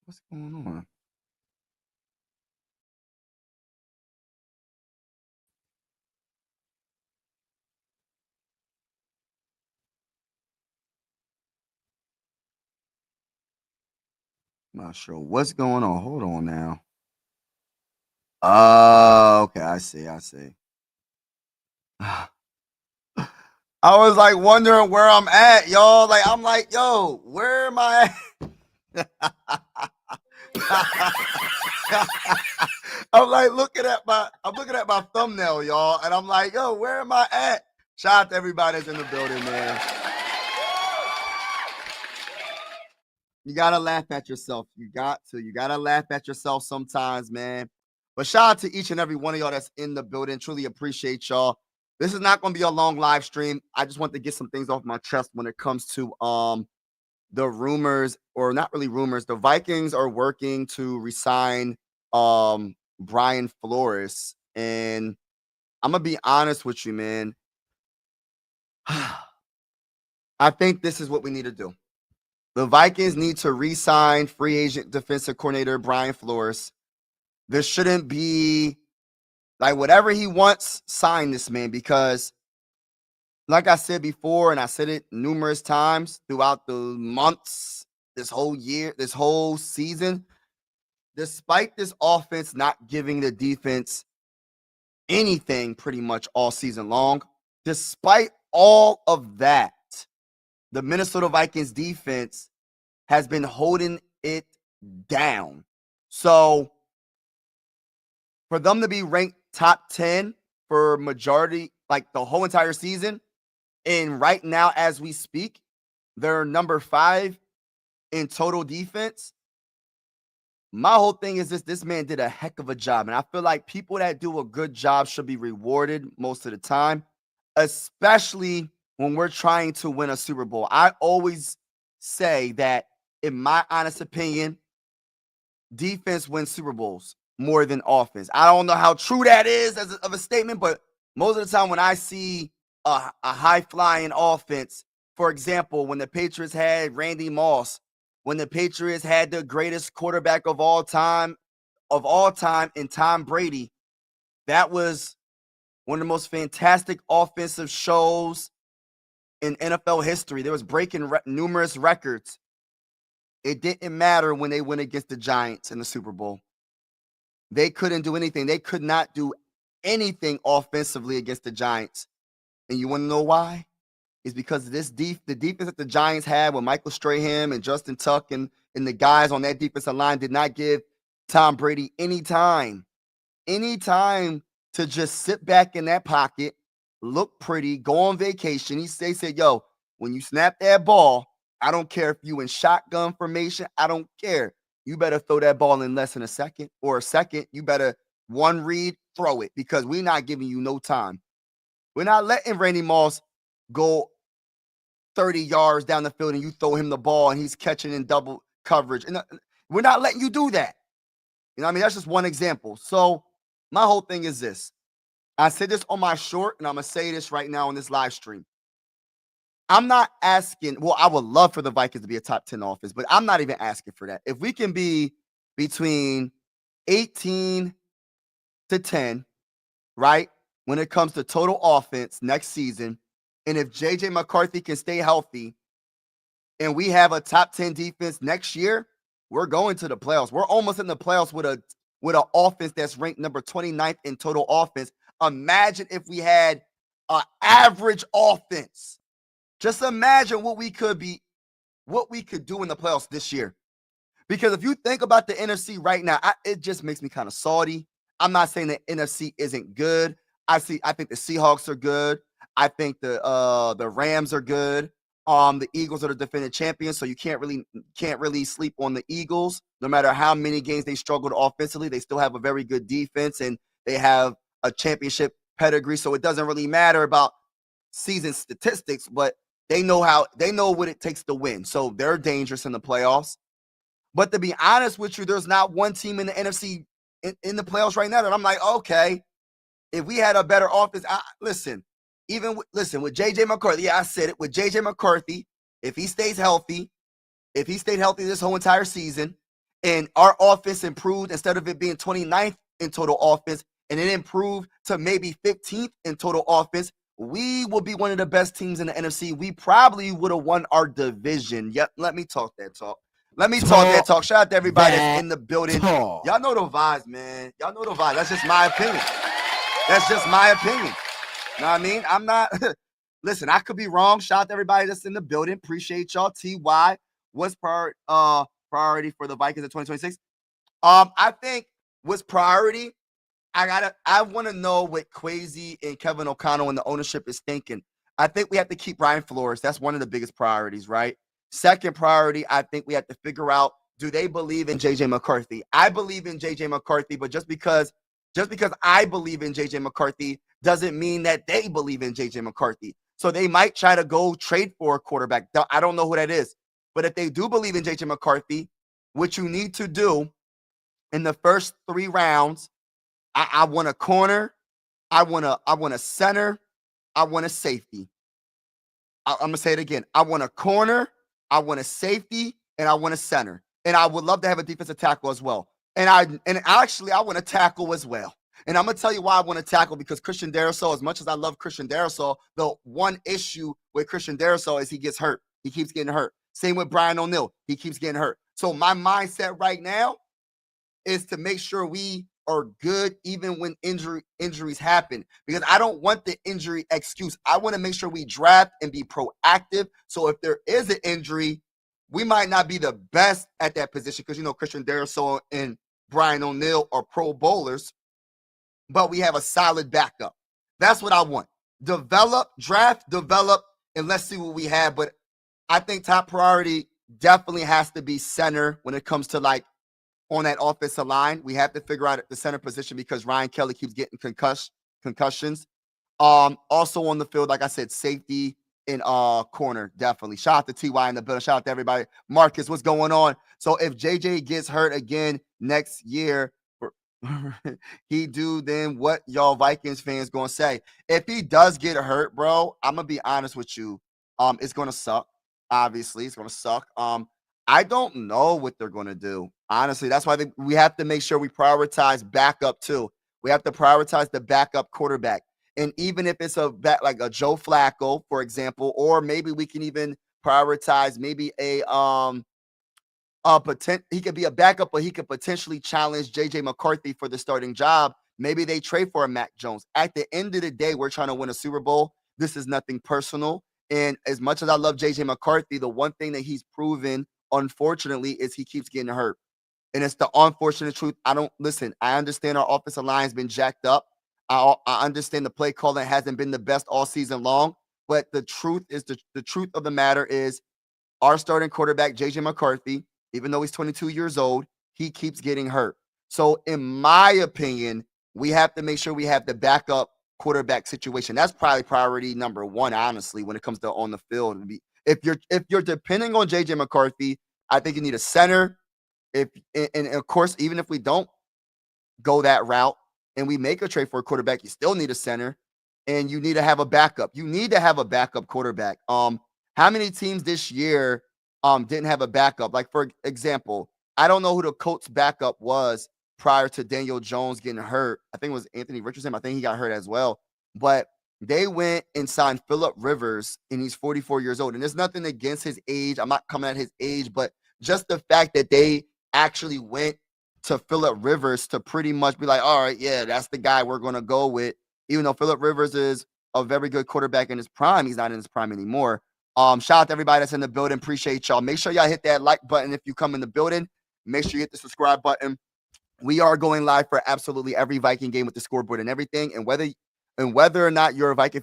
What's going on? Not sure what's going on. Hold on now. Oh, okay. I see. I see. I was like wondering where I'm at, y'all. Like, I'm like, yo, where am I at? I'm like I'm looking at my thumbnail, y'all, and I'm like, yo, where am I at? Shout out to everybody that's in the building, man. You gotta laugh at yourself. You gotta laugh at yourself sometimes, man. But shout out to each and every one of y'all that's in the building. Truly appreciate y'all. This is not gonna be a long live stream. I just want to get some things off my chest when it comes to the rumors, or not really rumors. The Vikings are working to resign Brian Flores. And I'm gonna be honest with you, man. I think this is what we need to do. The Vikings need to re-sign free agent defensive coordinator Brian Flores. There shouldn't be, like, whatever he wants, sign this man, because like I said before, and I said it numerous times throughout the months, this whole year, this whole season, despite this offense not giving the defense anything pretty much all season long, despite all of that, the Minnesota Vikings defense has been holding it down. So for them to be ranked top 10 for majority, like the whole entire season, and right now as we speak, they're number 5 in total defense. My whole thing is this man did a heck of a job. And I feel like people that do a good job should be rewarded most of the time, especially when we're trying to win a Super Bowl. I always say that, in my honest opinion, defense wins Super Bowls more than offense. I don't know how true that is of a statement, but most of the time when I see a high-flying offense, for example, when the Patriots had Randy Moss, when the Patriots had the greatest quarterback of all time in Tom Brady, that was one of the most fantastic offensive shows in NFL history. There was breaking numerous records. It didn't matter when they went against the Giants in the Super Bowl. They couldn't do anything. They could not do anything offensively against the Giants. And you want to know why? It's because the defense that the Giants had with Michael Strahan and Justin Tuck and the guys on that defensive line did not give Tom Brady any time to just sit back in that pocket, look pretty, go on vacation. They said, yo, when you snap that ball, I don't care if you in shotgun formation. I don't care. You better throw that ball in less than a second or a second. You better one read, throw it, because we're not giving you no time. We're not letting Randy Moss go 30 yards down the field and you throw him the ball and he's catching in double coverage. And we're not letting you do that. You know what I mean? That's just one example. So my whole thing is this. I said this on my short, and I'm going to say this right now on this live stream. I'm not asking, well, I would love for the Vikings to be a top 10 offense, but I'm not even asking for that. If we can be between 18 to 10, right, when it comes to total offense next season, and if J.J. McCarthy can stay healthy and we have a top 10 defense next year, we're going to the playoffs. We're almost in the playoffs with an offense that's ranked number 29th in total offense. Imagine if we had an average offense. Just imagine what we could do in the playoffs this year. Because if you think about the NFC right now, it just makes me kind of salty. I'm not saying the NFC isn't good. I think the Seahawks are good. I think the Rams are good. The Eagles are the defending champions, so you can't really sleep on the Eagles. No matter how many games they struggled offensively, they still have a very good defense, and they have a championship pedigree. So it doesn't really matter about season statistics, but they know what it takes to win. So they're dangerous in the playoffs. But to be honest with you, there's not one team in the NFC in the playoffs right now that I'm like, okay, if we had a better offense, listen, with J.J. McCarthy, yeah, I said it, with J.J. McCarthy, if he stayed healthy this whole entire season, and our offense improved instead of it being 29th in total offense, and it improved to maybe 15th in total offense, we will be one of the best teams in the NFC. We probably would have won our division. Yep, let me talk that talk. Let me talk that talk. Shout out to everybody that's in the building. Y'all know the vibes, man. Y'all know the vibes. That's just my opinion. That's just my opinion. You know what I mean? I'm not listen, I could be wrong. Shout out to everybody that's in the building. Appreciate y'all. TY, what's priority for the Vikings in 2026? I think what's priority, I want to know what Kwesi and Kevin O'Connell and the ownership is thinking. I think we have to keep Brian Flores. That's one of the biggest priorities, right? Second priority, I think we have to figure out, do they believe in JJ McCarthy? I believe in JJ McCarthy, but just because I believe in JJ McCarthy doesn't mean that they believe in JJ McCarthy. So they might try to go trade for a quarterback. I don't know who that is. But if they do believe in JJ McCarthy, what you need to do in the first 3 rounds, I want a corner, I want a center, I want a safety. I'm gonna say it again. I want a corner, I want a safety, and I want a center. And I would love to have a defensive tackle as well. And actually I want to tackle as well. And I'm gonna tell you why I want to tackle, because Christian Darrisaw, as much as I love Christian Darrisaw, the one issue with Christian Darrisaw is he gets hurt. He keeps getting hurt. Same with Brian O'Neill. He keeps getting hurt. So my mindset right now is to make sure we are good even when injuries happen, because I don't want the injury excuse. I want to make sure we draft and be proactive. So if there is an injury, we might not be the best at that position, because Christian Darrisaw and Brian O'Neill are Pro Bowlers, but we have a solid backup. That's what I want. Draft, develop, and let's see what we have. But I think top priority definitely has to be center when it comes to on that offensive line. We have to figure out the center position because Ryan Kelly keeps getting concussions. Also on the field, like I said, safety and corner, definitely. Shout out to TY in the building. Shout out to everybody. Marcus, what's going on? So if JJ gets hurt again next year, he do, then what y'all Vikings fans gonna say? If he does get hurt, bro, I'm gonna be honest with you. It's gonna suck. Obviously, it's gonna suck. I don't know what they're gonna do. Honestly, that's why we have to make sure we prioritize backup too. We have to prioritize the backup quarterback. And even if it's a back like a Joe Flacco, for example, or maybe we can even prioritize maybe he could be a backup, but he could potentially challenge JJ McCarthy for the starting job. Maybe they trade for a Mac Jones. At the end of the day, we're trying to win a Super Bowl. This is nothing personal. And as much as I love JJ McCarthy, the one thing that he's proven, unfortunately, is he keeps getting hurt. And it's the unfortunate truth. I understand our offensive line has been jacked up. I understand the play calling hasn't been the best all season long. But the truth is, the truth of the matter is, our starting quarterback, JJ McCarthy, even though he's 22 years old, he keeps getting hurt. So in my opinion, we have to make sure we have the backup quarterback situation. That's probably priority number 1, honestly, when it comes to on the field. If you're depending on JJ McCarthy, I think you need a center. And of course, even if we don't go that route and we make a trade for a quarterback, you still need a center, and you need to have a backup. You need to have a backup quarterback. How many teams this year didn't have a backup? Like, for example, I don't know who the Colts backup was prior to Daniel Jones getting hurt. I think it was Anthony Richardson. I think he got hurt as well. But they went and signed Phillip Rivers, and he's 44 years old. And there's nothing against his age. I'm not coming at his age, but just the fact that they actually went to Phillip Rivers to pretty much be like, all right, yeah, that's the guy we're going to go with. Even though Phillip Rivers is a very good quarterback in his prime, he's not in his prime anymore. Shout out to everybody that's in the building. Appreciate y'all. Make sure y'all hit that like button if you come in the building. Make sure you hit the subscribe button. We are going live for absolutely every Viking game with the scoreboard and everything. And whether or not you're a Viking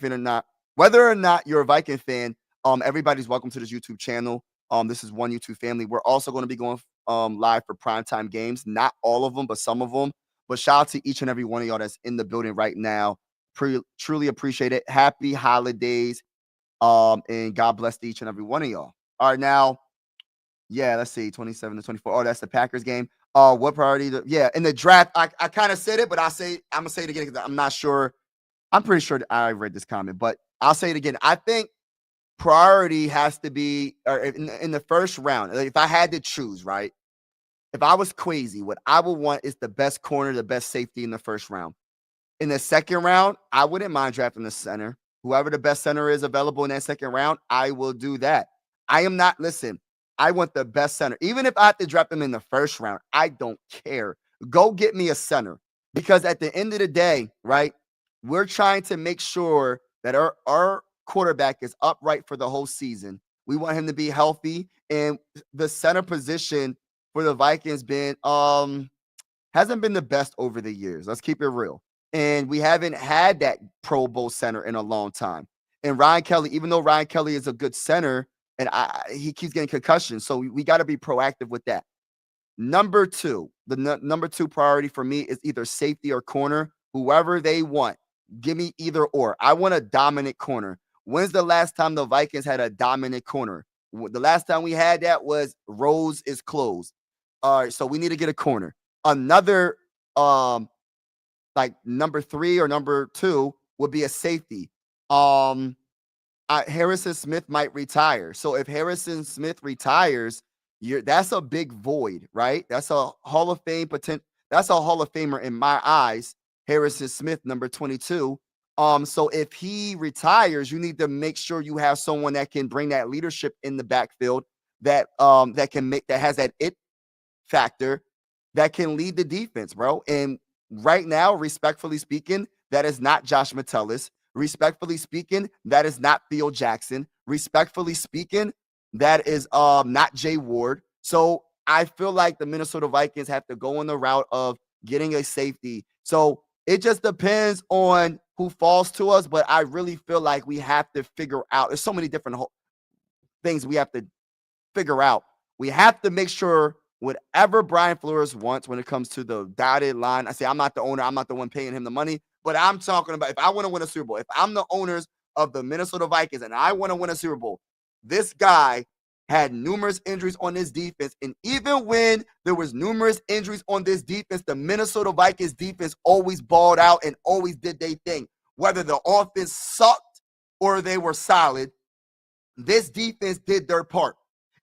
fan everybody's welcome to this YouTube channel. This is one YouTube family. We're also going to be going live for primetime games. Not all of them, but some of them. But shout out to each and every one of y'all that's in the building right now. Truly appreciate it. Happy holidays. And God bless to each and every one of y'all. All right, now, yeah, let's see, 27 to 24. Oh, that's the Packers game. What priority? In the draft, I kind of said it, but I'm gonna say it again because I'm not sure. I'm pretty sure that I read this comment, but I'll say it again. I think priority has to be in the first round. If I had to choose, right? if I was crazy, what I would want is the best corner, the best safety in the first round. In the second round, I wouldn't mind drafting the center. Whoever the best center is available in that second round, I will do that. I am not, listen, I want the best center. Even if I have to draft them in the first round, I don't care. Go get me a center. Because at the end of the day, right, we're trying to make sure that our quarterback is upright for the whole season. We want him to be healthy. And the center position for the Vikings hasn't been the best over the years. Let's keep it real. And we haven't had that Pro Bowl center in a long time. And Ryan Kelly, even though Ryan Kelly is a good center, and he keeps getting concussions, so we got to be proactive with that. Number two, the number two priority for me is either safety or corner, whoever they want. Give me either or. I want a dominant corner. When's the last time the Vikings had a dominant corner? The last time we had that was Rose is closed. All right, so we need to get a corner. Another like number three or number two would be a safety. Harrison Smith might retire. So if Harrison Smith retires, that's a big void, right? That's a Hall of Fame potential. That's a Hall of Famer in my eyes. Harrison Smith, number 22. So if he retires, you need to make sure you have someone that can bring that leadership in the backfield, that has that it factor, that can lead the defense, bro. And right now, respectfully speaking, that is not Josh Metellus. Respectfully speaking, that is not Theo Jackson. Respectfully speaking, that is not Jay Ward. So I feel like the Minnesota Vikings have to go on the route of getting a safety. So it just depends on who falls to us, but I really feel like we have to figure out. There's so many different things we have to figure out. We have to make sure whatever Brian Flores wants when it comes to the dotted line. I say I'm not the owner. I'm not the one paying him the money. But I'm talking about if I want to win a Super Bowl, if I'm the owners of the Minnesota Vikings and I want to win a Super Bowl, this guy had numerous injuries on this defense. And even when there was numerous injuries on this defense, the Minnesota Vikings defense always balled out and always did their thing. Whether the offense sucked or they were solid, this defense did their part.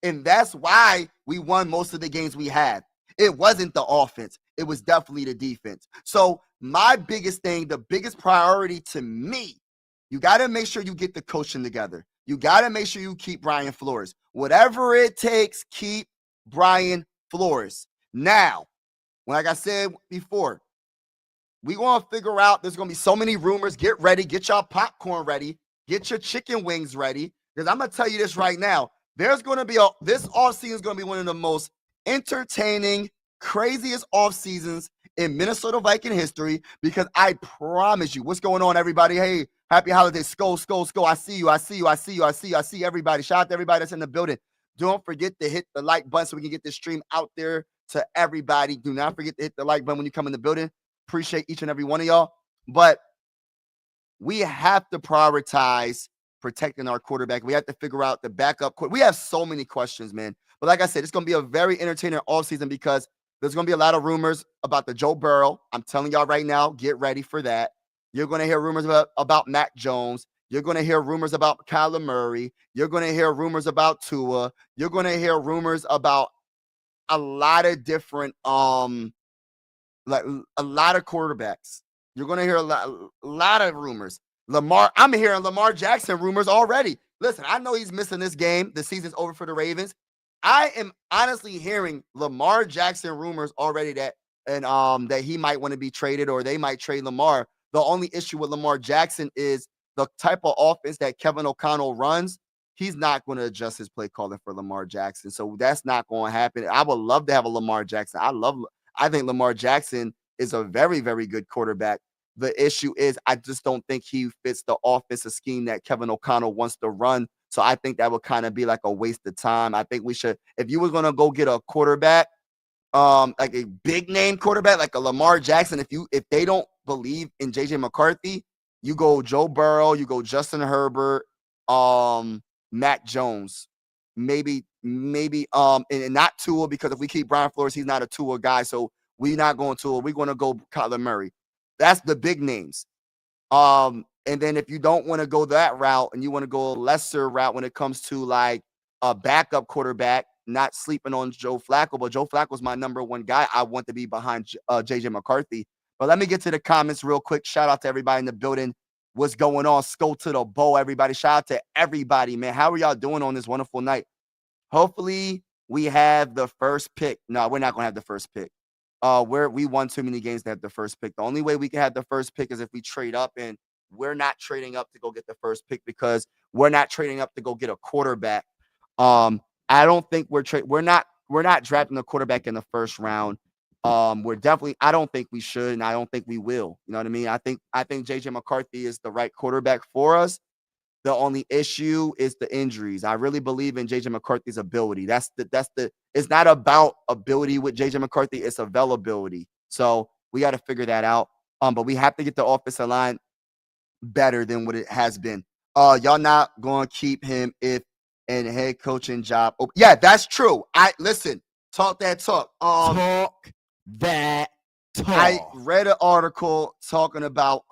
And that's why we won most of the games we had. It wasn't the offense. It was definitely the defense. So my biggest thing, the biggest priority to me, you got to make sure you get the coaching together. You got to make sure you keep Brian Flores. Whatever it takes, keep Brian Flores. Now, like I said before, we're going to figure out, there's going to be so many rumors. Get ready. Get y'all popcorn ready. Get your chicken wings ready. Because I'm going to tell you this right now. There's going to be this offseason is going to be one of the most entertaining, craziest off seasons in Minnesota Viking history, because I promise you, what's going on, everybody? Hey, happy holidays. Skull. I see everybody. Shout out to everybody that's in the building. Don't forget to hit the like button so we can get this stream out there to everybody. Do not forget to hit the like button when you come in the building. Appreciate each and every one of y'all. But we have to prioritize protecting our quarterback. We have to figure out the backup. We have so many questions, man. But like I said, it's going to be a very entertaining offseason because there's going to be a lot of rumors about the Joe Burrow. I'm telling y'all right now, get ready for that. You're going to hear rumors about Mac Jones. You're going to hear rumors about Kyler Murray. You're going to hear rumors about Tua. You're going to hear rumors about a lot of different, like a lot of quarterbacks. You're going to hear a lot of rumors. I'm hearing Lamar Jackson rumors already. Listen, I know he's missing this game. The season's over for the Ravens. I am honestly hearing Lamar Jackson rumors already that he might want to be traded or they might trade Lamar. The only issue with Lamar Jackson is the type of offense that Kevin O'Connell runs. He's not going to adjust his play calling for Lamar Jackson. So that's not going to happen. I would love to have a Lamar Jackson. I think Lamar Jackson is a very, very good quarterback. The issue is I just don't think he fits the offensive scheme that Kevin O'Connell wants to run. So I think that would kind of be like a waste of time. I think we should, if you were going to go get a quarterback, like a big name quarterback, like a Lamar Jackson, if they don't believe in JJ McCarthy, you go Joe Burrow, you go Justin Herbert, Mac Jones, maybe, and not Tua, because if we keep Brian Flores, he's not a Tua guy. So we're not going Tua. We're going to go Kyler Murray. That's the big names. And then if you don't want to go that route and you want to go a lesser route when it comes to like a backup quarterback, not sleeping on Joe Flacco, but Joe Flacco's my number one guy. I want to be behind JJ McCarthy. But let me get to the comments real quick. Shout out to everybody in the building. What's going on? Skull to the bow, everybody. Shout out to everybody, man. How are y'all doing on this wonderful night? Hopefully we have the first pick. No, we're not going to have the first pick. We won too many games to have the first pick. The only way we can have the first pick is if we trade up, and we're not trading up to go get the first pick because we're not trading up to go get a quarterback. I don't think we're not drafting a quarterback in the first round. I don't think we should, and I don't think we will. You know what I mean? I think JJ McCarthy is the right quarterback for us. The only issue is the injuries. I really believe in JJ McCarthy's ability. It's not about ability with JJ McCarthy, it's availability. So we got to figure that out. But we have to get the offensive line better than what it has been. Y'all not going to keep him if in head coaching job. Oh, yeah, that's true. Listen, talk that talk. Talk that talk. I read an article talking about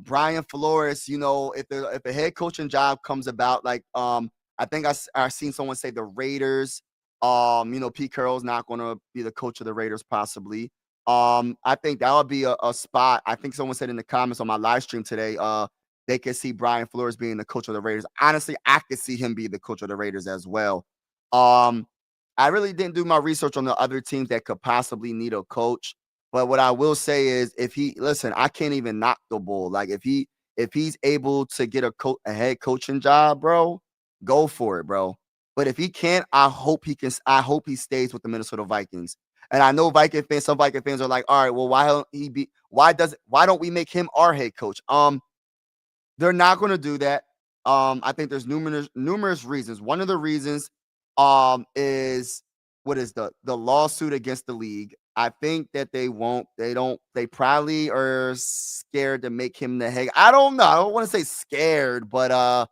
Brian Flores. You know, if a head coaching job comes about, like I think I seen someone say the Raiders. You know, Pete Carroll's not going to be the coach of the Raiders possibly. I think that would be a spot. I think someone said in the comments on my live stream today, they could see Brian Flores being the coach of the Raiders. Honestly, I could see him be the coach of the Raiders as well. I really didn't do my research on the other teams that could possibly need a coach. But what I will say is, I can't even knock the bull. Like if he's able to get a head coaching job, bro, go for it, bro. But if he can't, I hope he stays with the Minnesota Vikings. And I know some Viking fans are like, all right, well, why don't we make him our head coach? They're not going to do that. I think there's numerous reasons. One of the reasons is the lawsuit against the league. I think that they probably are scared to make him the head. I don't know. I don't want to say scared, but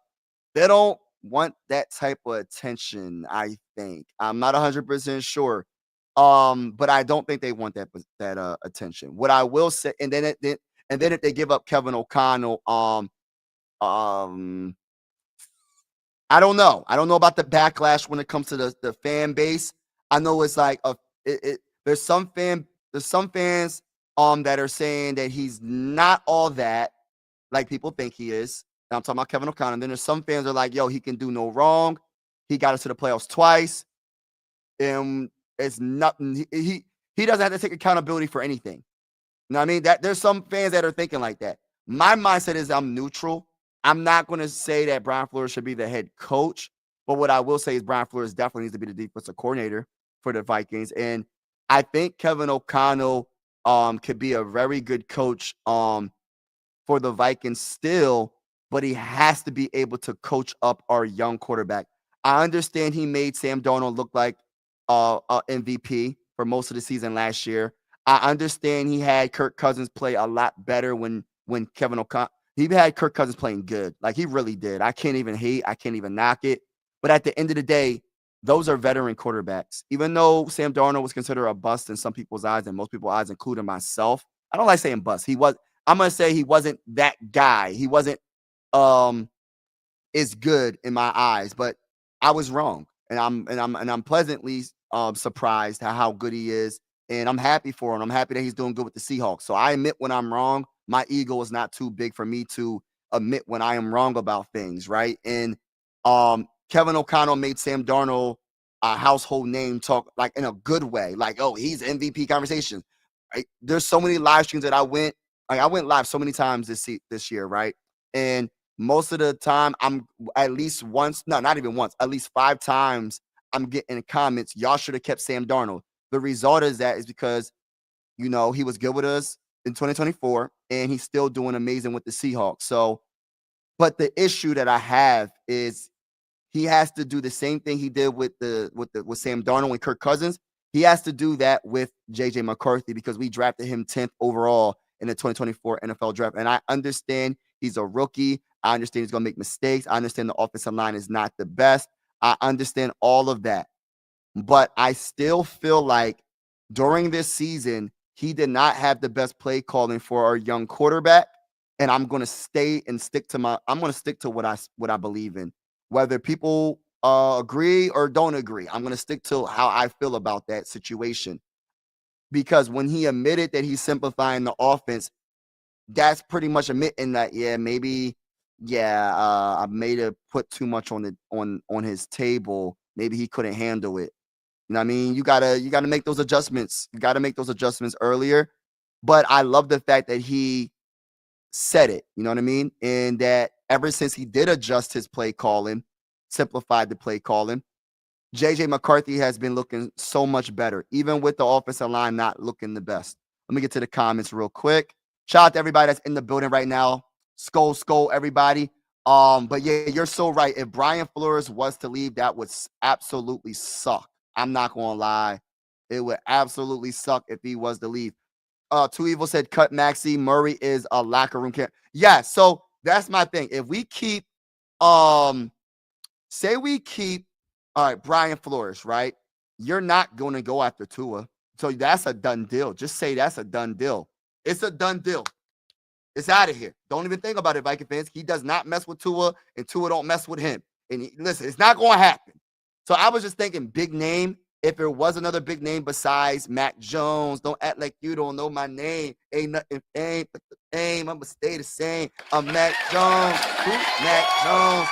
they don't want that type of attention, I think. I'm not 100% sure. But I don't think they want that attention. What I will say, and then if they give up Kevin O'Connell, I don't know. I don't know about the backlash when it comes to the fan base. I know it's like there's some fans that are saying that he's not all that like people think he is. And I'm talking about Kevin O'Connell. And then there's some fans that are like, yo, he can do no wrong. He got us to the playoffs twice. And it's nothing. He doesn't have to take accountability for anything. You know what I mean? There's some fans that are thinking like that. My mindset is I'm neutral. I'm not going to say that Brian Flores should be the head coach, but what I will say is Brian Flores definitely needs to be the defensive coordinator for the Vikings. And I think Kevin O'Connell could be a very good coach for the Vikings still, but he has to be able to coach up our young quarterback. I understand he made Sam Darnold look like MVP for most of the season last year. I understand he had Kirk Cousins play a lot better when Kevin O'Connell. He had Kirk Cousins playing good. Like, he really did. I can't even hate. I can't even knock it. But at the end of the day, those are veteran quarterbacks. Even though Sam Darnold was considered a bust in some people's eyes and most people's eyes, including myself, I don't like saying bust. I'm going to say he wasn't that guy. He wasn't as good in my eyes, but I was wrong. And I'm pleasantly surprised how good he is. And I'm happy for him. I'm happy that he's doing good with the Seahawks. So I admit when I'm wrong. My ego is not too big for me to admit when I am wrong about things, right? And Kevin O'Connell made Sam Darnold a household name, talk like in a good way, like, oh, he's MVP conversation. Right? There's so many live streams that I went live so many times this year, right? And most of the time, I'm at least once, no, not even once, at least 5 times, I'm getting comments. Y'all should have kept Sam Darnold. The result is because, you know, he was good with us in 2024, and he's still doing amazing with the Seahawks. So, but the issue that I have is he has to do the same thing he did with Sam Darnold and Kirk Cousins. He has to do that with JJ McCarthy because we drafted him 10th overall in the 2024 NFL draft. And I understand he's a rookie. I understand he's going to make mistakes. I understand the offensive line is not the best. I understand all of that. But I still feel like during this season, he did not have the best play calling for our young quarterback, and I'm going to stick to what I believe in. Whether people agree or don't agree. I'm going to stick to how I feel about that situation because when he admitted that he's simplifying the offense, that's pretty much admitting that I made it put too much on his table. Maybe he couldn't handle it. You know what I mean? You gotta make those adjustments. You gotta make those adjustments earlier. But I love the fact that he said it. You know what I mean? And that ever since he did adjust his play calling, simplified the play calling, JJ McCarthy has been looking so much better, even with the offensive line not looking the best. Let me get to the comments real quick. Shout out to everybody that's in the building right now. Skull, everybody. But yeah, you're so right. If Brian Flores was to leave, that would absolutely suck. I'm not gonna lie. It would absolutely suck if he was to leave. Two Evil said cut Maxie. Murray is a locker room kid. Yeah, so that's my thing. If we keep say we keep all right, Brian Flores, right? You're not going to go after Tua. So that's a done deal. Just say that's a done deal. It's a done deal. It's out of here. Don't even think about it, Viking fans. He does not mess with Tua, and Tua don't mess with him. And listen, it's not going to happen. So I was just thinking big name. If there was another big name besides Mac Jones, don't act like you don't know my name. Ain't nothing fame but the fame. I'm going to stay the same. I'm Mac Jones. Who's Mac Jones?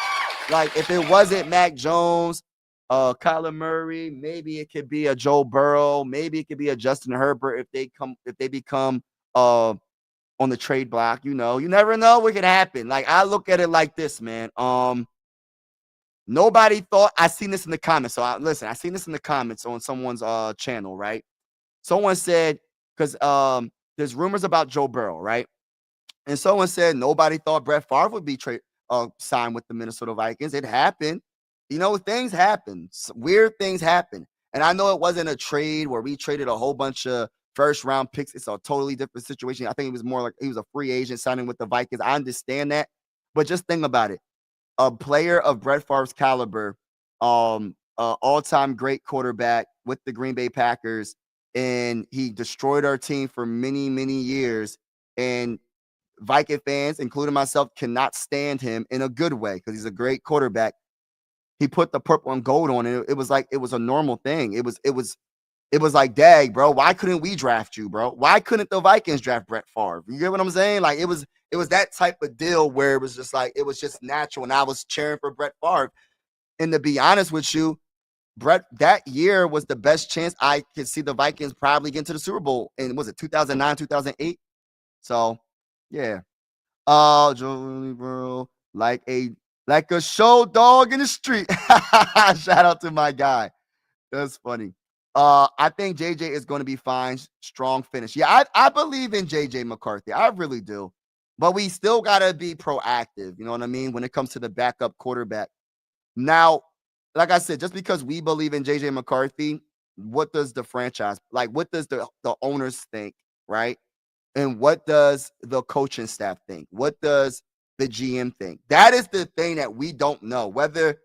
Like, if it wasn't Mac Jones, Kyler Murray, maybe it could be a Joe Burrow, maybe it could be a Justin Herbert if they become on the trade block. You never know what could happen. Like, I look at it like this, man. Nobody thought I seen this in the comments. So I seen this in the comments on someone's channel, right? Someone said, because there's rumors about Joe Burrow, right? And someone said nobody thought Brett Favre would be signed with the Minnesota Vikings. It happened. Things happen. Weird things happen. And I know it wasn't a trade where we traded a whole bunch of first-round picks. It's a totally different situation. I think it was more like he was a free agent signing with the Vikings. I understand that. But just think about it. A player of Brett Favre's caliber, all-time great quarterback with the Green Bay Packers, and he destroyed our team for many, many years. And Viking fans, including myself, cannot stand him in a good way because he's a great quarterback. He put the purple and gold on it. It was like it was a normal thing. It was like, dang, bro, why couldn't we draft you, bro? Why couldn't the Vikings draft Brett Favre? You get what I'm saying? Like it was that type of deal where it was just like it was just natural, and I was cheering for Brett Favre. And to be honest with you, Brett, that year was the best chance I could see the Vikings probably get into the Super Bowl. And was it 2009, 2008? So, yeah. Joey, bro, like a show dog in the street. Shout out to my guy. That's funny. I think JJ is going to be fine. Strong finish. Yeah, I believe in JJ McCarthy. I really do. But we still got to be proactive. You know what I mean? When it comes to the backup quarterback. Now, like I said, just because we believe in JJ McCarthy, what does the franchise, like what does the owners think, right? And what does the coaching staff think? What does the GM think? That is the thing that we don't know. Whether,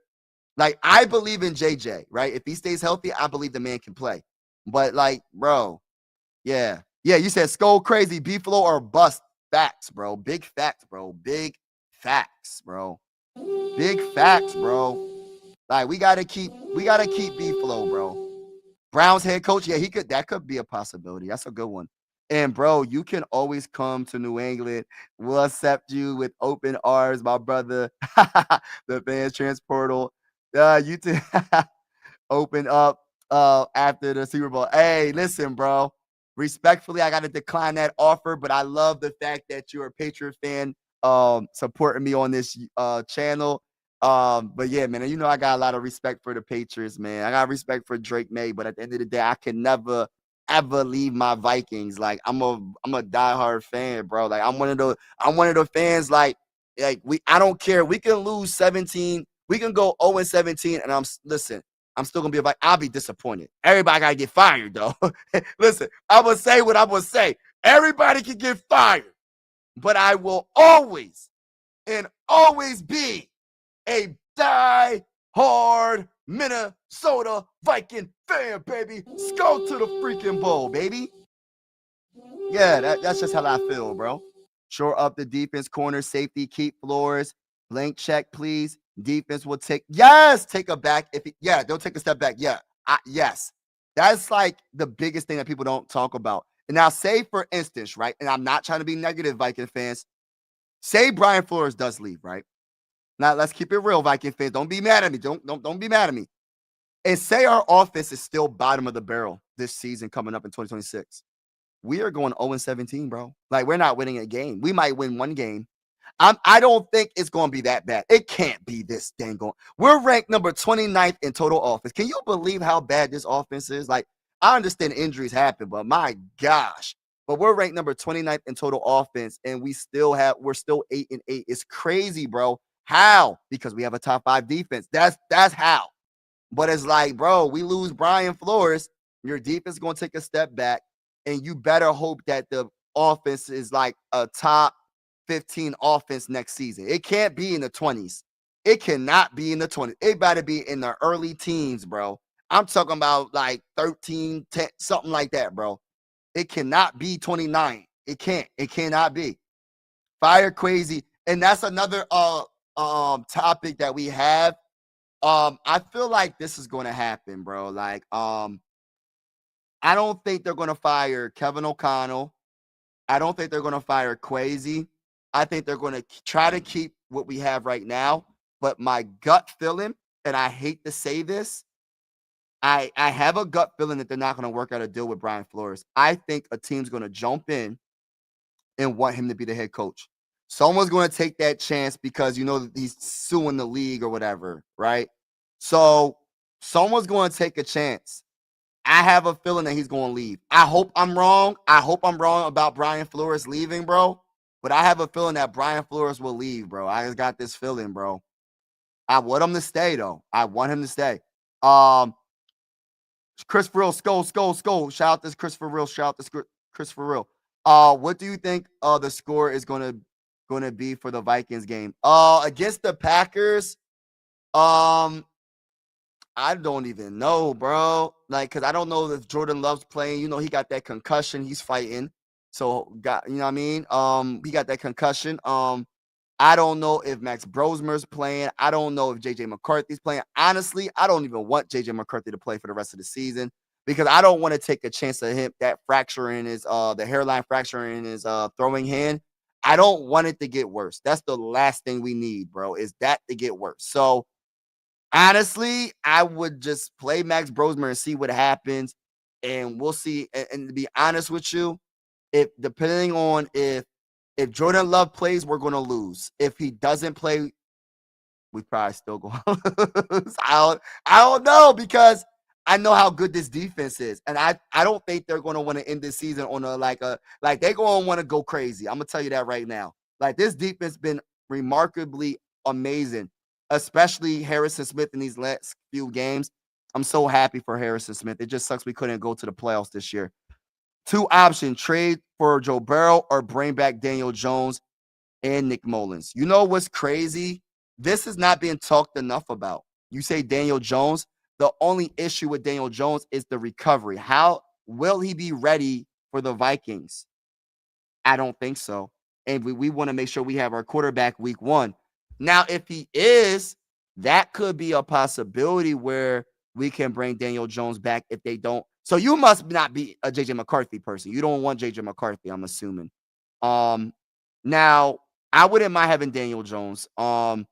like, I believe in JJ, right? If he stays healthy, I believe the man can play. But, like, bro, yeah. Yeah, you said skull crazy, B-Flow or bust. Facts, bro. Big facts, bro. Big facts, bro. Big facts, bro. Like, we gotta keep B-Flow, bro. Browns head coach, yeah, that could be a possibility. That's a good one. And bro, you can always come to New England. We'll accept you with open arms, my brother. The fans transportal. You open up after the Super Bowl. Hey, listen, bro. Respectfully, I got to decline that offer, but I love the fact that you're a Patriot fan supporting me on this channel. But yeah, man, I got a lot of respect for the Patriots, man. I got respect for Drake May, but at the end of the day, I can never ever leave my Vikings. Like I'm a diehard fan, bro. Like I'm one of the fans like I don't care. We can lose 17, we can go 0-17, and I'm still gonna be I'll be disappointed. Everybody gotta get fired, though. Listen, I'm gonna say what I'm gonna say. Everybody can get fired, but I will always be a die-hard Minnesota Viking fan, baby. Let's go to the freaking bowl, baby. Yeah, that's just how I feel, bro. Shore up the defense, corner, safety, keep Flores. Blank check, please. defense will take a back. They'll take a step back. Yes. That's like the biggest thing that people don't talk about. And now, say for instance, right? And I'm not trying to be negative, Viking fans. Say Brian Flores does leave, right? Now let's keep it real, Viking fans. Don't be mad at me. Don't be mad at me. And say our offense is still bottom of the barrel this season coming up in 2026. We are going 0-17, bro. Like, we're not winning a game. We might win one game. I don't think it's going to be that bad. It can't be this dang going. We're ranked number 29th in total offense. Can you believe how bad this offense is? Like, I understand injuries happen, but my gosh. But we're ranked number 29th in total offense, and we're still 8-8. It's crazy, bro. How? Because we have a top 5 defense. That's how. But it's like, bro, we lose Brian Flores. Your defense is going to take a step back, and you better hope that the offense is like a top 15 offense next season. It can't be in the 20s. It cannot be in the 20s. It better be in the early teens, bro. I'm talking about like 13, 10, something like that, bro. It cannot be 29. It can't. It cannot be. Fire crazy. And that's another topic that we have. I feel like this is going to happen, bro. Like, I don't think they're going to fire Kevin O'Connell. I don't think they're going to fire Kwesi. I think they're going to try to keep what we have right now. But my gut feeling, and I hate to say this, I have a gut feeling that they're not going to work out a deal with Brian Flores. I think a team's going to jump in and want him to be the head coach. Someone's going to take that chance because he's suing the league or whatever, right? So someone's going to take a chance. I have a feeling that he's going to leave. I hope I'm wrong. I hope I'm wrong about Brian Flores leaving, bro. But I have a feeling that Brian Flores will leave, bro. I just got this feeling, bro. I want him to stay, though. I want him to stay. Christopher Real, Skull. Shout out this Christopher Real. Christopher Real. What do you think the score is going to be for the Vikings game? Against the Packers, I don't even know, bro. Like, because I don't know if Jordan Love's playing. He got that concussion. He's fighting. So, you know what I mean? He got that concussion. I don't know if Max Brosmer's playing. I don't know if J.J. McCarthy's playing. Honestly, I don't even want J.J. McCarthy to play for the rest of the season because I don't want to take a chance of him, that fracture in his, the hairline fracture in his throwing hand. I don't want it to get worse. That's the last thing we need, bro, is that to get worse. So, honestly, I would just play Max Brosmer and see what happens, and we'll see. And to be honest with you, depending on if Jordan Love plays, we're going to lose. If he doesn't play, we probably still going to lose. I don't know because I know how good this defense is, and I don't think they're going to want to end this season on like they're going to want to go crazy. I'm going to tell you that right now. Like, this defense been remarkably amazing, especially Harrison Smith in these last few games. I'm so happy for Harrison Smith. It just sucks we couldn't go to the playoffs this year. 2 options: trade for Joe Burrow or bring back Daniel Jones and Nick Mullins. You know what's crazy? This is not being talked enough about. You say Daniel Jones. The only issue with Daniel Jones is the recovery. How will he be ready for the Vikings? I don't think so. And we want to make sure we have our quarterback week 1. Now, if he is, that could be a possibility where we can bring Daniel Jones back if they don't. So you must not be a J.J. McCarthy person. You don't want J.J. McCarthy, I'm assuming. Now, I wouldn't mind having Daniel Jones. Of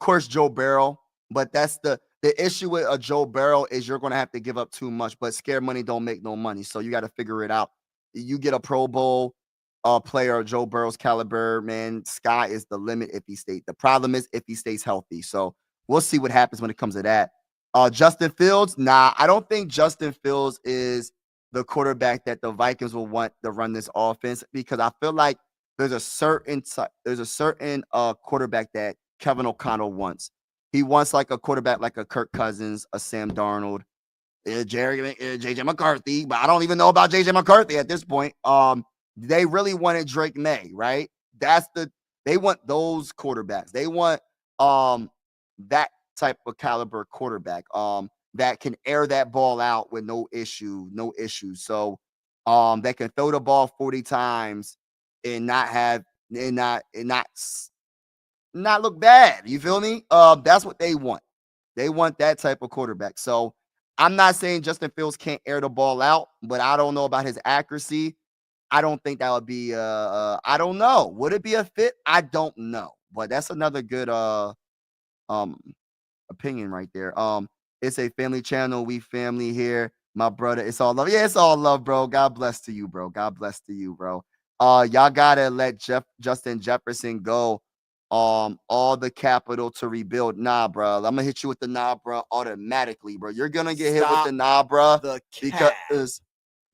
course, Joe Burrow, but that's the issue with a Joe Burrow is you're going to have to give up too much, but scare money don't make no money. So you got to figure it out. You get a Pro Bowl player of Joe Burrow's caliber, man, sky is the limit if he stays. The problem is if he stays healthy. So we'll see what happens when it comes to that. Justin Fields, nah, I don't think Justin Fields is the quarterback that the Vikings will want to run this offense because I feel like there's a certain quarterback that Kevin O'Connell wants. He wants like a quarterback like a Kirk Cousins, a Sam Darnold, J.J. McCarthy, but I don't even know about J.J. McCarthy at this point. They really wanted Drake May, right? They want those quarterbacks. They want that type of caliber quarterback that can air that ball out with no issue. So that can throw the ball 40 times and not not look bad. You feel me? That's what they want. They want that type of quarterback. So I'm not saying Justin Fields can't air the ball out, but I don't know about his accuracy. I don't think that would be I don't know. Would it be a fit? I don't know. But that's another good um opinion right there. It's a family channel. We family here. My brother, it's all love. Yeah, it's all love, bro. God bless to you, bro. God bless to you, bro. Y'all gotta let Justin Jefferson go. All the capital to rebuild. Nah, bro. I'm gonna hit you with the nah, bro, automatically, bro. You're gonna get hit with the nah, bro. The cap. Because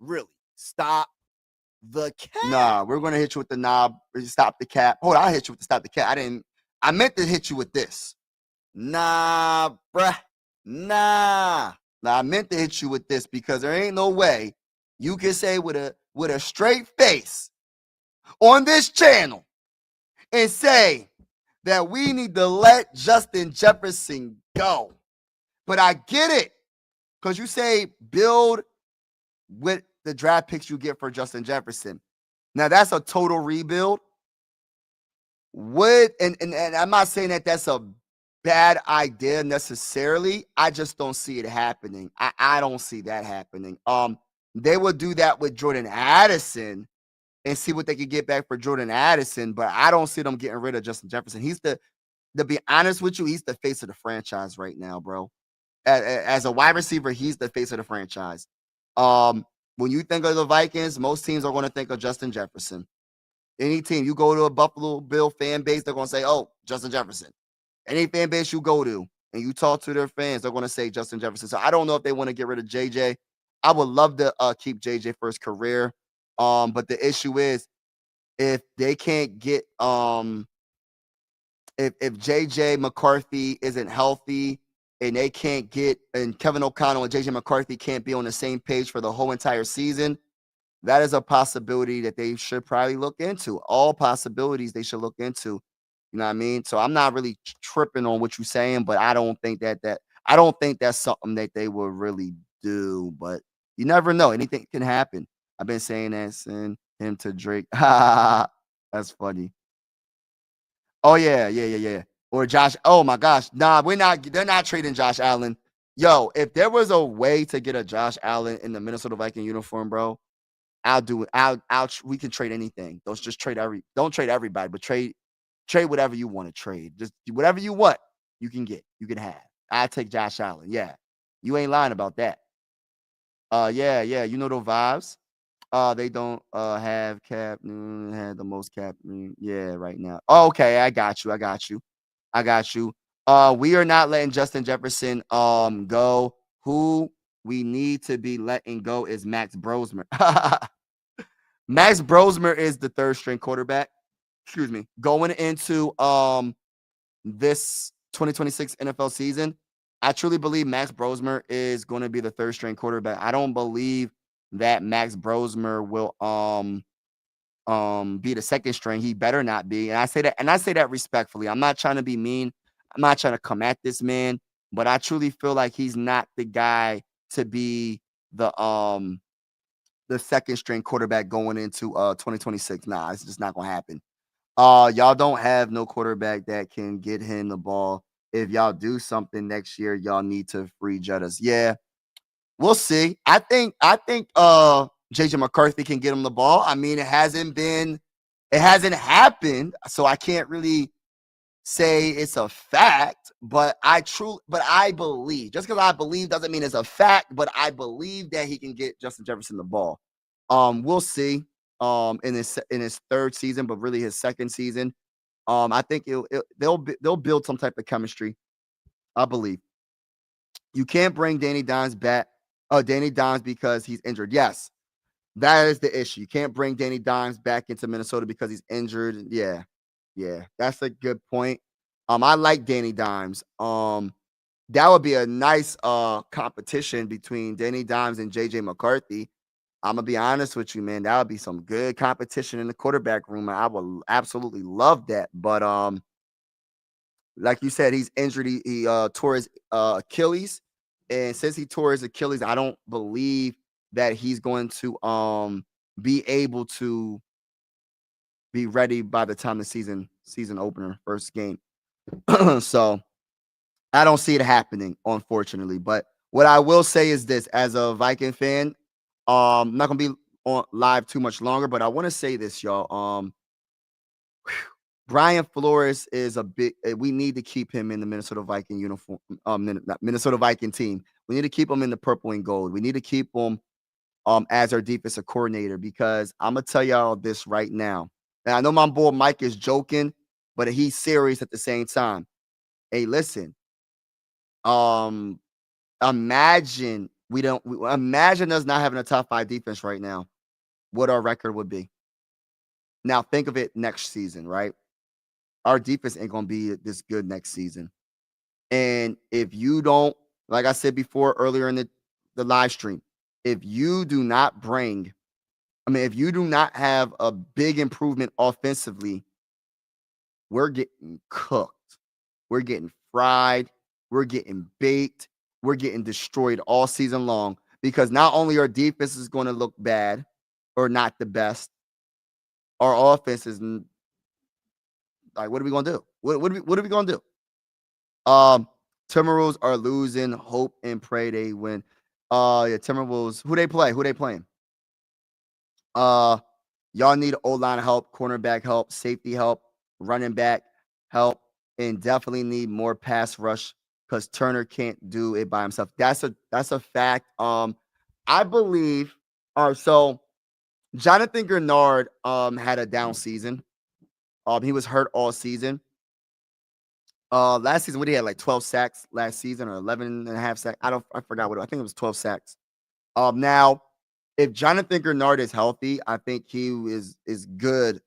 Really, stop the cap. nah, we're gonna hit you with the nah. Stop the cap. Hold on, I hit you with the stop the cap. I meant to hit you with this. Nah, bruh. Nah. Now I meant to hit you with this because there ain't no way you can say with a straight face on this channel and say that we need to let Justin Jefferson go. But I get it. Because you say build with the draft picks you get for Justin Jefferson. Now that's a total rebuild. And I'm not saying that that's a bad idea necessarily. I just don't see it happening. I don't see that happening. They would do that with Jordan Addison and see what they could get back for Jordan Addison, but I don't see them getting rid of Justin Jefferson. To be honest with you, he's the face of the franchise right now, bro. As a wide receiver, he's the face of the franchise. When you think of the Vikings, most teams are going to think of Justin Jefferson. Any team, you go to a Buffalo Bill fan base, they're going to say, oh, Justin Jefferson. Any fan base you go to and you talk to their fans, they're going to say Justin Jefferson. So I don't know if they want to get rid of JJ. I would love to keep JJ for his career. But the issue is if they can't get if JJ McCarthy isn't healthy and they can't get and Kevin O'Connell and JJ McCarthy can't be on the same page for the whole entire season, that is a possibility that they should probably look into. All possibilities they should look into. You know what I mean? So I'm not really tripping on what you're saying, but I don't think I don't think that's something that they will really do. But you never know. Anything can happen. I've been saying that since him to Drake. That's funny. Oh yeah. Or Josh. Oh my gosh. Nah, they're not trading Josh Allen. Yo, if there was a way to get a Josh Allen in the Minnesota Viking uniform, bro, I'll do it. We can trade anything. Don't trade everybody, but trade whatever you want to trade. Just whatever you want, you can get. You can have. I take Josh Allen. Yeah. You ain't lying about that. Yeah. You know the vibes. They don't have cap. Had the most cap. Yeah, right now. Oh, okay, I got you. We are not letting Justin Jefferson go. Who we need to be letting go is Max Brosmer. Max Brosmer is the third string quarterback. Excuse me. Going into this 2026 NFL season, I truly believe Max Brosmer is going to be the third string quarterback. I don't believe that Max Brosmer will be the second string. He better not be. And I say that respectfully. I'm not trying to be mean. I'm not trying to come at this man, but I truly feel like he's not the guy to be the second string quarterback going into 2026. Nah, it's just not gonna happen. Y'all don't have no quarterback that can get him the ball. If y'all do something next year, y'all need to free Jettas. Yeah, we'll see. I think JJ McCarthy can get him the ball. I mean, it hasn't happened, so I can't really say it's a fact, but I believe. Just because I believe doesn't mean it's a fact, but I believe that he can get Justin Jefferson the ball. We'll see. In his third season, but really his second season. I think they'll build some type of chemistry. I believe. You can't bring Danny Dimes back. Danny Dimes because he's injured. Yes, that is the issue. You can't bring Danny Dimes back into Minnesota because he's injured. Yeah, that's a good point. I like Danny Dimes. That would be a nice competition between Danny Dimes and JJ McCarthy. I'm gonna be honest with you, man. That would be some good competition in the quarterback room. I would absolutely love that. But like you said, he's injured. He tore his Achilles, and since he tore his Achilles, I don't believe that he's going to be able to be ready by the time the season opener first game. So I don't see it happening, unfortunately. But what I will say is this: as a Viking fan, I'm not gonna be on live too much longer, but I want to say this, y'all. Brian Flores is a big. We need to keep him in the Minnesota Viking uniform. Not Minnesota Viking team. We need to keep him in the purple and gold. We need to keep him as our defensive coordinator, because I'm gonna tell y'all this right now. And I know my boy Mike is joking, but he's serious at the same time. Hey, listen. Um, Imagine imagine us not having a top 5 defense right now. What our record would be. Now think of it next season, right? Our defense ain't gonna be this good next season. And if you don't, like I said before earlier in the live stream, if you do not bring, if you do not have a big improvement offensively, we're getting cooked. We're getting fried. We're getting baked. We're getting destroyed all season long, because not only our defense is going to look bad or not the best, our offense is like, what are we going to do? What are we going to do? Timberwolves are losing. Hope and pray they win. Yeah, Timberwolves. Who they play? Who they playing? Y'all need O-line help, cornerback help, safety help, running back help, and definitely need more pass rush, because Turner can't do it by himself. That's a fact. I believe. So Jonathan Grenard had a down season. He was hurt all season. Last season, what he had, like 12 sacks last season, or 11 and a half sacks. I forgot what. I think it was 12 sacks. Now, if Jonathan Grenard is healthy, I think he is good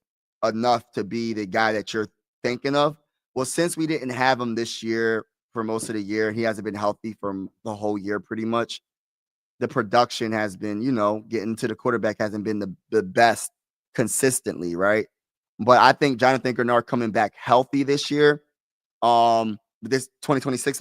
enough to be the guy that you're thinking of. Well, since we didn't have him this year for most of the year, he hasn't been healthy for the whole year pretty much. The production has been, getting to the quarterback hasn't been the best consistently, right? But I think Jonathan Grenard coming back healthy this year, this 2026,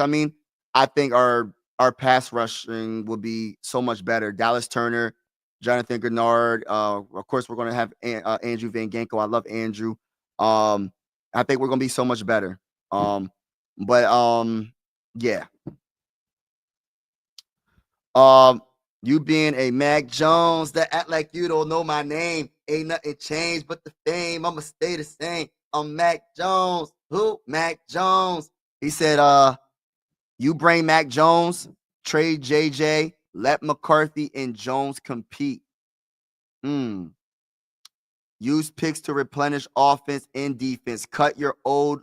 I think our pass rushing will be so much better. Dallas Turner, Jonathan Grenard. Of course, we're going to have Andrew Van Ginkel. I love Andrew. I think we're going to be so much better. But yeah. You being a Mac Jones that act like you don't know my name. Ain't nothing changed but the fame. I'ma stay the same. I'm Mac Jones. Who? Mac Jones. He said, you bring Mac Jones, trade JJ, let McCarthy and Jones compete. Use picks to replenish offense and defense. Cut your old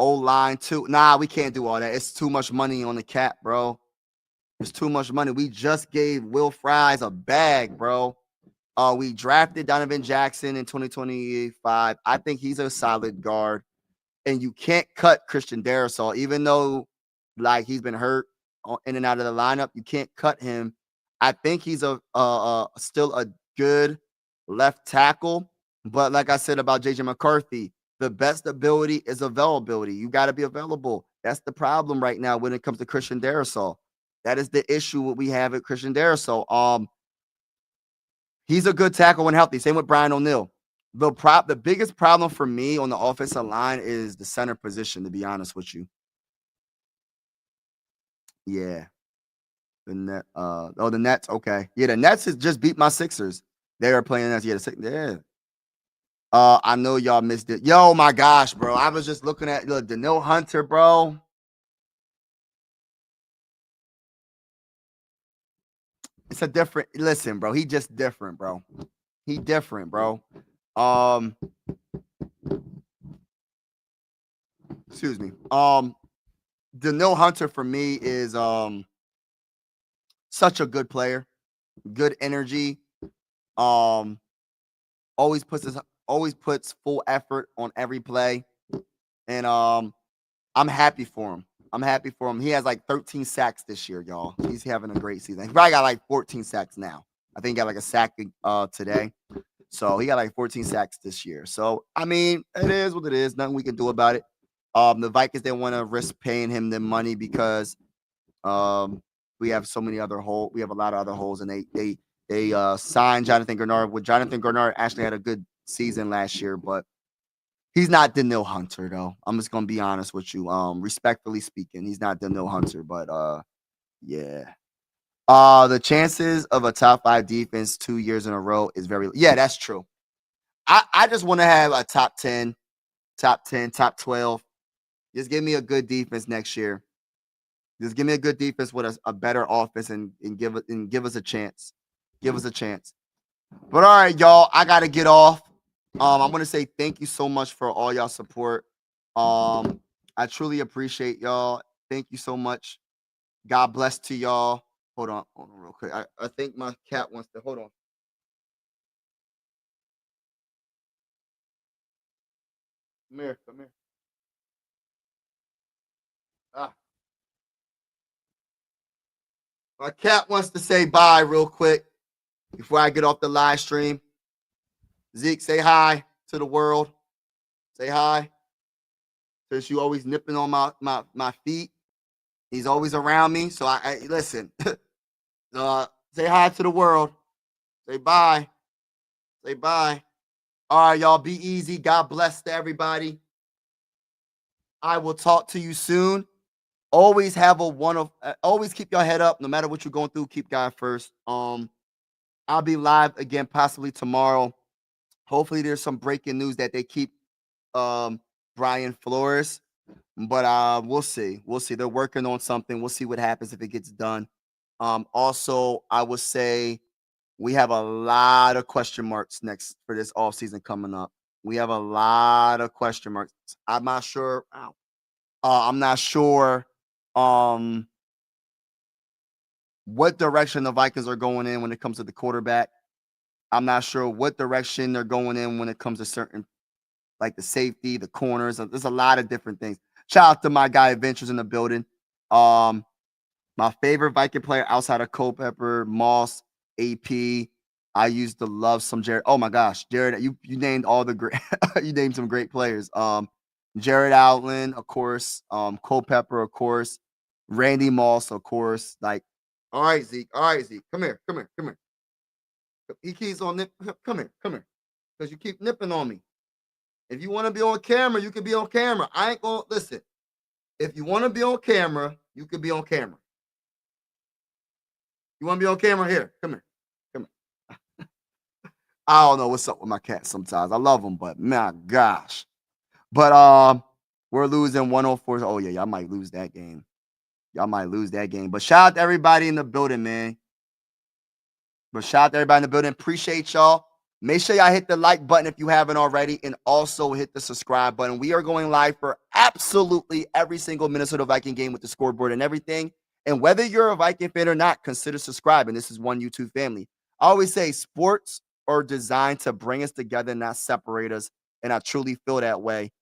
O-line too. Nah, we can't do all that. It's too much money on the cap, bro. It's too much money. We just gave Will Fries a bag, bro. We drafted Donovan Jackson in 2025. I think he's a solid guard. And you can't cut Christian Darrisaw, even though like he's been hurt in and out of the lineup. You can't cut him. I think he's still a good left tackle. But like I said about JJ McCarthy, the best ability is availability. You got to be available. That's the problem right now when it comes to Christian Darrisaw. That is the issue what we have at Christian Darrisaw. He's a good tackle when healthy. Same with Brian O'Neill. The biggest problem for me on the offensive line is the center position, to be honest with you. Yeah. The Nets. Okay. Yeah, the Nets has just beat my Sixers. They are playing us. Yeah. I know y'all missed it. Yo, my gosh, bro. I was just looking at Daniil Hunter, bro. It's a different listen, bro. He just different, bro. He different, bro. Excuse me. Daniil Hunter for me is such a good player, good energy. Always puts full effort on every play, and I'm happy for him. He has like 13 sacks this year, y'all. He's having a great season. He probably got like 14 sacks now. I think he got like a sack today. So he got like 14 sacks this year. So I mean, it is what it is. Nothing we can do about it. The Vikings didn't want to risk paying him the money because we have so many other holes. We have a lot of other holes, and they signed Jonathan Grenard. Jonathan Grenard actually had a good season last year, but He's not Daniil Hunter, though. I'm just gonna be honest with you. Respectfully speaking, he's not Daniil Hunter, but yeah. The chances of a top 5 defense 2 years in a row is very, yeah, that's true. I just want to have a top 10, top 12. Just give me a good defense next year. Just give me a good defense with a better offense and give us a chance. Give us a chance. But all right, y'all, I gotta get off. I want to say thank you so much for all y'all support. I truly appreciate y'all. Thank you so much. God bless to y'all. Hold on real quick. I think my cat wants to hold on. Come here. Ah. My cat wants to say bye real quick before I get off the live stream. Zeke, say hi to the world. Say hi. Since you always nipping on my feet. He's always around me. So I listen. Say hi to the world. Say bye. Say bye. All right, y'all. Be easy. God bless to everybody. I will talk to you soon. Always always keep your head up. No matter what you're going through, keep God first. I'll be live again possibly tomorrow. Hopefully there's some breaking news that they keep Brian Flores. But we'll see. We'll see. They're working on something. We'll see what happens if it gets done. Also, I would say we have a lot of question marks next for this offseason coming up. We have a lot of question marks. I'm not sure. I'm not sure what direction the Vikings are going in when it comes to the quarterback. I'm not sure what direction they're going in when it comes to certain, like the safety, the corners. There's a lot of different things. Shout out to my guy Adventures in the building. My favorite Viking player outside of Culpepper, Moss, AP. I used to love some Jared. Oh my gosh, Jared, you named all the great. You named some great players. Jared Outland, of course. Culpepper, of course. Randy Moss, of course. Like, all right, Zeke. Come here. He keeps on nip. Come here. Because you keep nipping on me. If you want to be on camera, you can be on camera. I ain't gonna listen. If you want to be on camera, you can be on camera. You want to be on camera? Here, come here. I don't know what's up with my cat sometimes. I love them, but my gosh. But we're losing 104. Oh yeah, y'all might lose that game. But shout out to everybody in the building, man. Appreciate y'all. Make sure y'all hit the like button if you haven't already, and also hit the subscribe button. We are going live for absolutely every single Minnesota Viking game with the scoreboard and everything. And whether you're a Viking fan or not, consider subscribing. This is one YouTube family. I always say sports are designed to bring us together, not separate us. And I truly feel that way.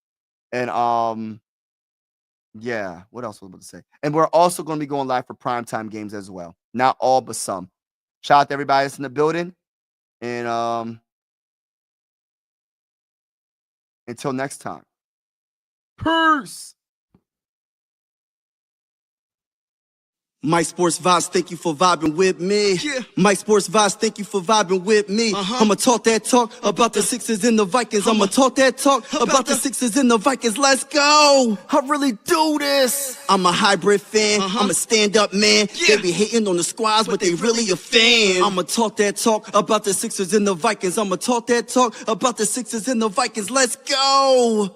And yeah, what else was I about to say? And we're also going to be going live for primetime games as well. Not all, but some. Shout out to everybody that's in the building. And until next time. Peace. Mike Sports Vibes, thank you for vibing with me. Yeah. Mike Sports Vibes, thank you for vibing with me. I'ma talk that talk about the Sixers and the Vikings. I'ma talk that talk about the Sixers and the Vikings. Let's go. I really do this. I'm a hybrid fan. I'm a stand-up man. Yeah. They be hating on the squads, but they really a fan. I'ma talk that talk about the Sixers and the Vikings. I'ma talk that talk about the Sixers and the Vikings. Let's go.